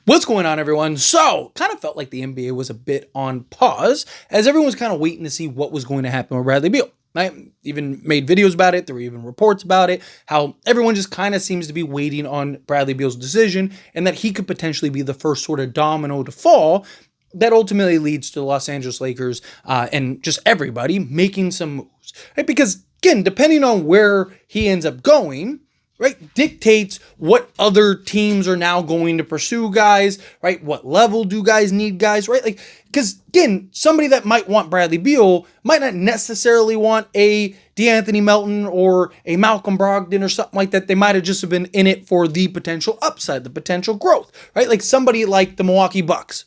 What's going on, everyone? So, kind of felt like the NBA was a bit on pause as everyone was kind of waiting to see what was going to happen with Bradley Beal. I even made videos about it. There were even reports about it, how everyone just kind of seems to be waiting on Bradley Beal's decision and that he could potentially be the first sort of domino to fall that ultimately leads to the Los Angeles Lakers and just everybody making some moves. Right? Because, again, depending on where he ends up going, right, dictates what other teams are now going to pursue guys, right? What level do guys need guys, right? Like, because again, somebody that might want Bradley Beal might not necessarily want a DeAnthony Melton or a Malcolm Brogdon or something like that. They might have just been in it for the potential upside, the potential growth, right? Like somebody like the Milwaukee Bucks.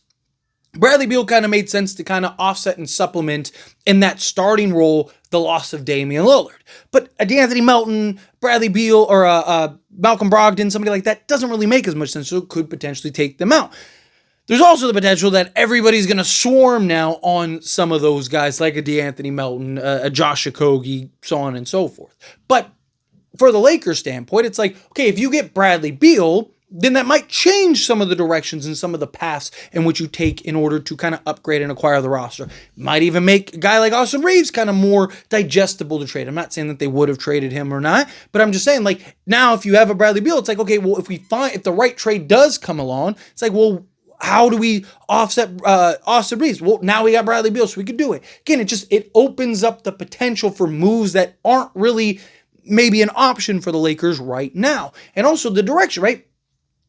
Bradley Beal kind of made sense to kind of offset and supplement in that starting role the loss of Damian Lillard. But a DeAnthony Melton, Bradley Beal, or a Malcolm Brogdon, somebody like that, doesn't really make as much sense, so it could potentially take them out. There's also the potential that everybody's going to swarm now on some of those guys, like a DeAnthony Melton, a Josh Okogie, so on and so forth. But for the Lakers standpoint, it's like, okay, if you get Bradley Beal, then that might change some of the directions and some of the paths in which you take in order to kind of upgrade and acquire the roster. Might even make a guy like Austin Reeves kind of more digestible to trade. I'm not saying that they would have traded him or not, but I'm just saying, like, now if you have a Bradley Beal, it's like, okay, well, if the right trade does come along, it's like, well, how do we offset Austin Reeves? Well, now we got Bradley Beal, so we could do it. Again, it opens up the potential for moves that aren't really maybe an option for the Lakers right now. And also the direction, right?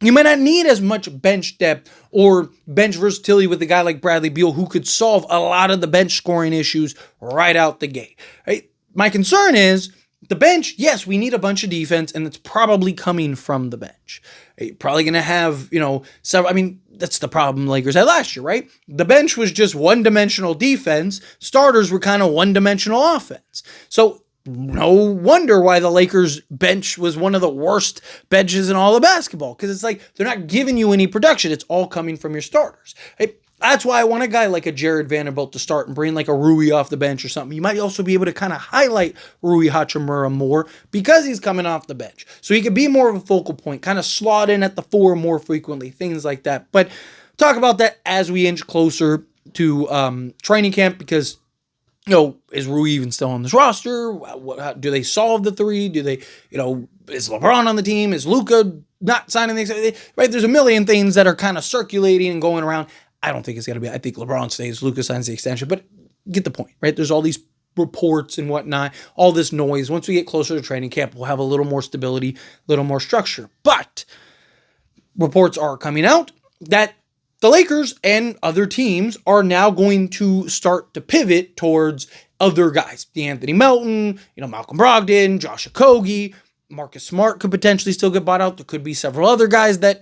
You might not need as much bench depth or bench versatility with a guy like Bradley Beal who could solve a lot of the bench scoring issues right out the gate. Right? My concern is the bench, yes, we need a bunch of defense, and it's probably coming from the bench. You're probably going to have, several. I mean, that's the problem Lakers had last year, right? The bench was just one-dimensional defense. Starters were kind of one-dimensional offense. So no wonder why the Lakers bench was one of the worst benches in all of basketball, because it's like they're not giving you any production. It's all coming from your starters. That's why I want a guy like a Jared Vanderbilt to start and bring like a Rui off the bench or something. You might also be able to kind of highlight Rui Hachimura more because he's coming off the bench. So he could be more of a focal point, kind of slot in at the four more frequently, things like that. But talk about that as we inch closer to training camp, because is Rui even still on this roster? Do they solve the three? Do they, is LeBron on the team? Is Luka not signing the right? There's a million things that are kind of circulating and going around. I don't think it's going to be. I think LeBron stays, Luka signs the extension, but get the point, right? There's all these reports and whatnot, all this noise. Once we get closer to training camp, we'll have a little more stability, a little more structure. But reports are coming out that the Lakers and other teams are now going to start to pivot towards other guys. DeAnthony Melton, Malcolm Brogdon, Josh Okogie, Marcus Smart could potentially still get bought out. There could be several other guys that,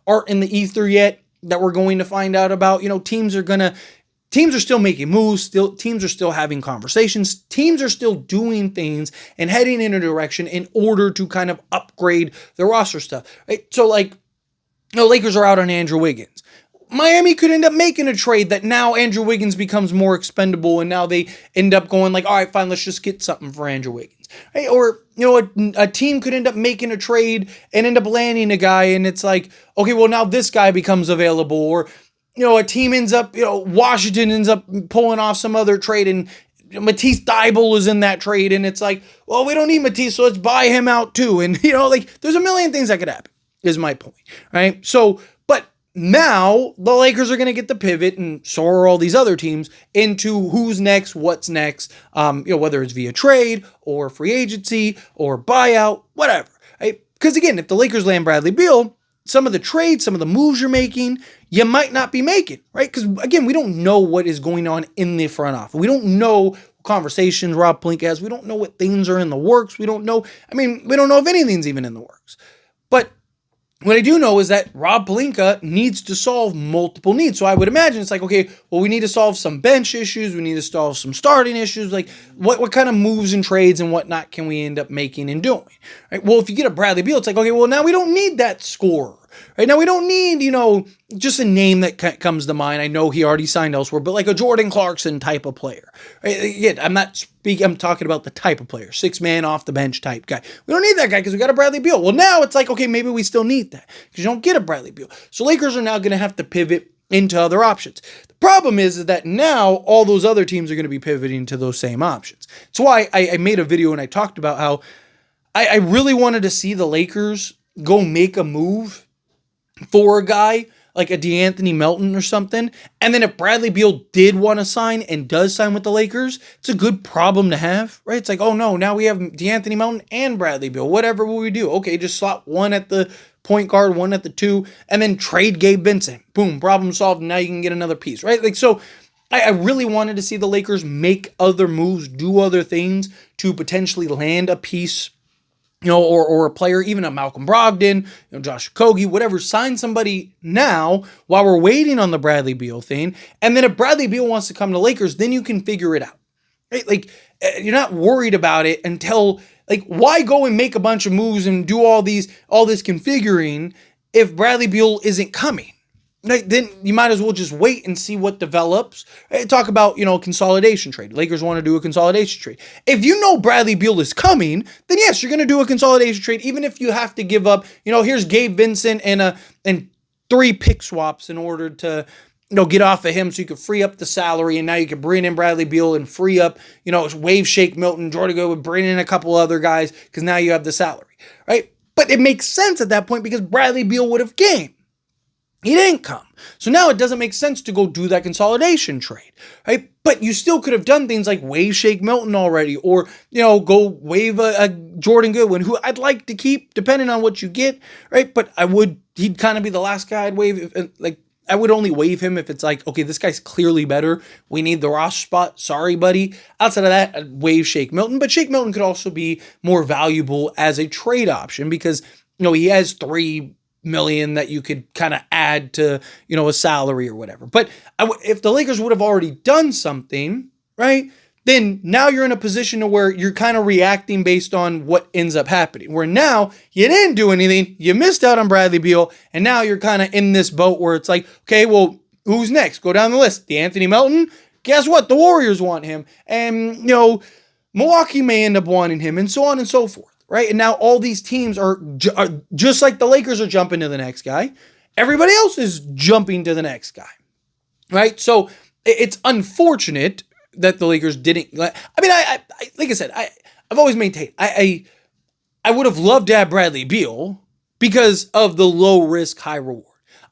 aren't in the ether yet that we're going to find out about. Teams are still making moves, teams are still having conversations, teams are still doing things and heading in a direction in order to kind of upgrade the roster stuff. Right? So Lakers are out on Andrew Wiggins. Miami could end up making a trade that now Andrew Wiggins becomes more expendable, and now they end up going like, all right, fine, let's just get something for Andrew Wiggins. Right? Or, a team could end up making a trade and end up landing a guy, and it's like, okay, well, now this guy becomes available. Or, a team ends up, Washington ends up pulling off some other trade, and Matisse Thybulle is in that trade, and it's like, well, we don't need Matisse, so let's buy him out too. And, there's a million things that could happen, is my point, right? So, now the Lakers are going to get the pivot, and so are all these other teams, into who's next, what's next, whether it's via trade or free agency or buyout, whatever. Right? Because again, if the Lakers land Bradley Beal, some of the trades, some of the moves you're making, you might not be making, right? Because again, we don't know what is going on in the front office. We don't know conversations Rob Pelinka has. We don't know what things are in the works. We don't know if anything's even in the works. But what I do know is that Rob Pelinka needs to solve multiple needs. So I would imagine it's like, okay, well, we need to solve some bench issues. We need to solve some starting issues. Like what kind of moves and trades and whatnot can we end up making and doing? Right? Well, if you get a Bradley Beal, it's like, okay, well, now we don't need that scorer. Right now, we don't need, just a name that comes to mind. I know he already signed elsewhere, but like a Jordan Clarkson type of player. Right? Again, I'm talking about the type of player, 6-man off the bench type guy. We don't need that guy because we got a Bradley Beal. Well, now it's like, okay, maybe we still need that because you don't get a Bradley Beal. So Lakers are now going to have to pivot into other options. The problem is that now all those other teams are going to be pivoting to those same options. That's why I made a video and I talked about how I really wanted to see the Lakers go make a move for a guy like a DeAnthony Melton or something. And then if Bradley Beal did want to sign and does sign with the Lakers, it's a good problem to have, right? It's like, oh no, now we have DeAnthony Melton and Bradley Beal. Whatever will we do? Okay, just slot one at the point guard, one at the 2, and then trade Gabe Vincent. Boom, problem solved. Now you can get another piece, right? Like, so I really wanted to see the Lakers make other moves, do other things to potentially land a piece, or a player, even a Malcolm Brogdon, Josh Okogie, whatever, sign somebody now while we're waiting on the Bradley Beal thing. And then if Bradley Beal wants to come to Lakers, then you can figure it out. Right? Like, you're not worried about it until, like, why go and make a bunch of moves and do all this configuring if Bradley Beal isn't coming? Like, then you might as well just wait and see what develops. Talk about, consolidation trade. Lakers want to do a consolidation trade. If you know Bradley Beal is coming, then yes, you're going to do a consolidation trade, even if you have to give up, here's Gabe Vincent and 3 pick swaps in order to, get off of him so you could free up the salary, and now you can bring in Bradley Beal and free up, wave shake Milton, Jordan Go would bring in a couple other guys because now you have the salary, right? But it makes sense at that point because Bradley Beal would have came. He didn't come. So now it doesn't make sense to go do that consolidation trade, right? But you still could have done things like wave shake Milton already, or, go wave a Jordan Goodwin, who I'd like to keep depending on what you get, right? But he'd kind of be the last guy I'd wave. I would only waive him if it's like, okay, this guy's clearly better. We need the roster spot. Sorry, buddy. Outside of that, I'd waive Shake Milton. But Shake Milton could also be more valuable as a trade option because, he has $3 million that you could kind of add to, a salary or whatever. But if the Lakers would have already done something, right, then now you're in a position to where you're kind of reacting based on what ends up happening. Where now you didn't do anything, you missed out on Bradley Beal, and now you're kind of in this boat where it's like, okay, well, who's next? Go down the list. DeAnthony Melton? Guess what? The Warriors want him. And, Milwaukee may end up wanting him, and so on and so forth. Right? And now all these teams are just like the Lakers are jumping to the next guy. Everybody else is jumping to the next guy. Right? So it's unfortunate that the Lakers didn't. I mean, I like I said, I've always maintained I would have loved to have Bradley Beal because of the low risk, high reward.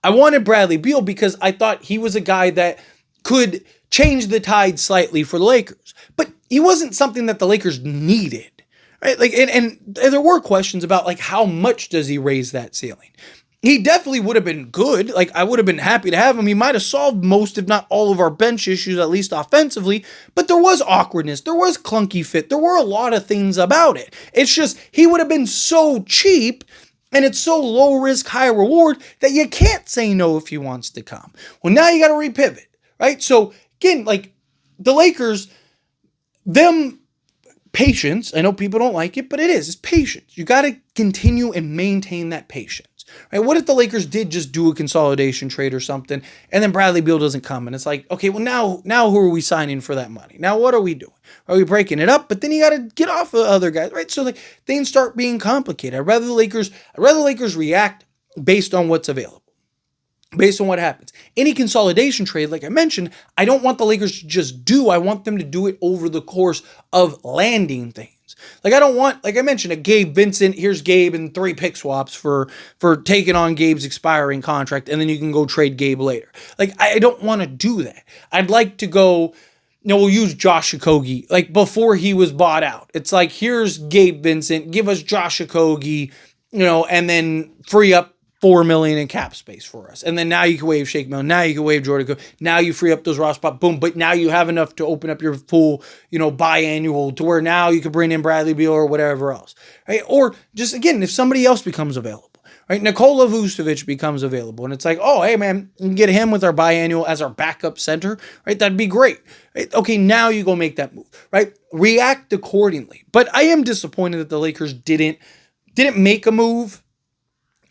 I wanted Bradley Beal because I thought he was a guy that could change the tide slightly for the Lakers. But he wasn't something that the Lakers needed. Right? Like, and there were questions about like how much does he raise that ceiling? He definitely would have been good. Like, I would have been happy to have him. He might have solved most, if not all, of our bench issues, at least offensively. But there was awkwardness. There was clunky fit. There were a lot of things about it. It's just, he would have been so cheap, and it's so low risk, high reward, that you can't say no if he wants to come. Well, now you got to repivot, right? So, again, like, the Lakers, patience. I know people don't like it, but it's patience. You got to continue and maintain that patience. Right? What if the Lakers did just do a consolidation trade or something, and then Bradley Beal doesn't come, and it's like, okay, well now who are we signing for that money? Now what are we doing? Are we breaking it up? But then you got to get off of other guys, right? So like things start being complicated. I'd rather the Lakers react based on what's available, based on what happens. Any consolidation trade, like I mentioned, I don't want the Lakers to just do. I want them to do it over the course of landing things. Like, I don't want, like I mentioned, a Gabe Vincent, here's Gabe and 3 pick swaps for taking on Gabe's expiring contract, and then you can go trade Gabe later. Like, I don't want to do that. I'd like to go, we'll use Josh Okogie, like before he was bought out. It's like, here's Gabe Vincent, give us Josh Okogie, and then free up $4 million in cap space for us. And then now you can waive Shake Milton. Now you can waive Jordan. Now you free up those raw spot. Boom. But now you have enough to open up your full, biannual to where now you can bring in Bradley Beal or whatever else. Right? Or just, again, if somebody else becomes available, right? Nikola Vucevic becomes available. And it's like, oh, hey, man, we can get him with our biannual as our backup center. Right? That'd be great. Right? Okay, now you go make that move. Right? React accordingly. But I am disappointed that the Lakers didn't make a move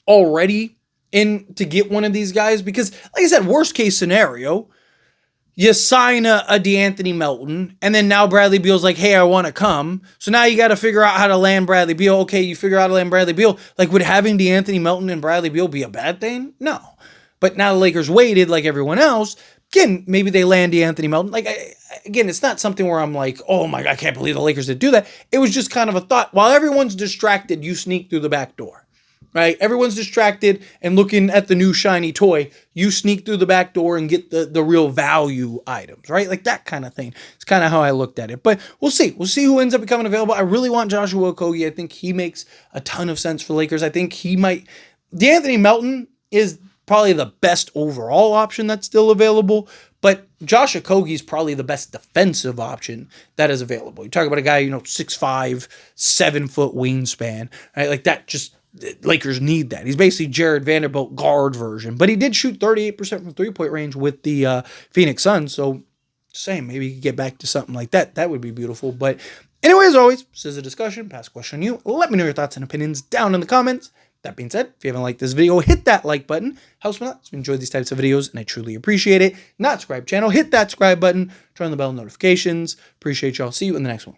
already in to get one of these guys because, like I said, worst case scenario, you sign a DeAnthony Melton, and then now Bradley Beal's like, hey, I want to come. So now you got to figure out how to land Bradley Beal. Okay, you figure out how to land Bradley Beal. Like, would having DeAnthony Melton and Bradley Beal be a bad thing? No. But now the Lakers waited like everyone else. Again, maybe they land DeAnthony Melton. Like, again, it's not something where I'm like, oh my God, I can't believe the Lakers did do that. It was just kind of a thought. While everyone's distracted, you sneak through the back door. Right? Everyone's distracted and looking at the new shiny toy. You sneak through the back door and get the real value items, right? Like that kind of thing. It's kind of how I looked at it. But we'll see. We'll see who ends up becoming available. I really want Joshua Okogie. I think he makes a ton of sense for Lakers. I think he might. DeAnthony Melton is probably the best overall option that's still available. But Josh Okogie is probably the best defensive option that is available. You talk about a guy, 6'5", 7-foot wingspan, right? Like that just. Lakers need that. He's basically Jared Vanderbilt guard version, but he did shoot 38% from three-point range with the Phoenix Suns. So, same, maybe he could get back to something like that. That would be beautiful. But anyway, as always, this is a discussion. Pass a question on you. Let me know your thoughts and opinions down in the comments. That being said, if you haven't liked this video, hit that like button. Helps me a lot. If you enjoy these types of videos, and I truly appreciate it. Not subscribe channel, hit that subscribe button. Turn on the bell notifications. Appreciate y'all. See you in the next one.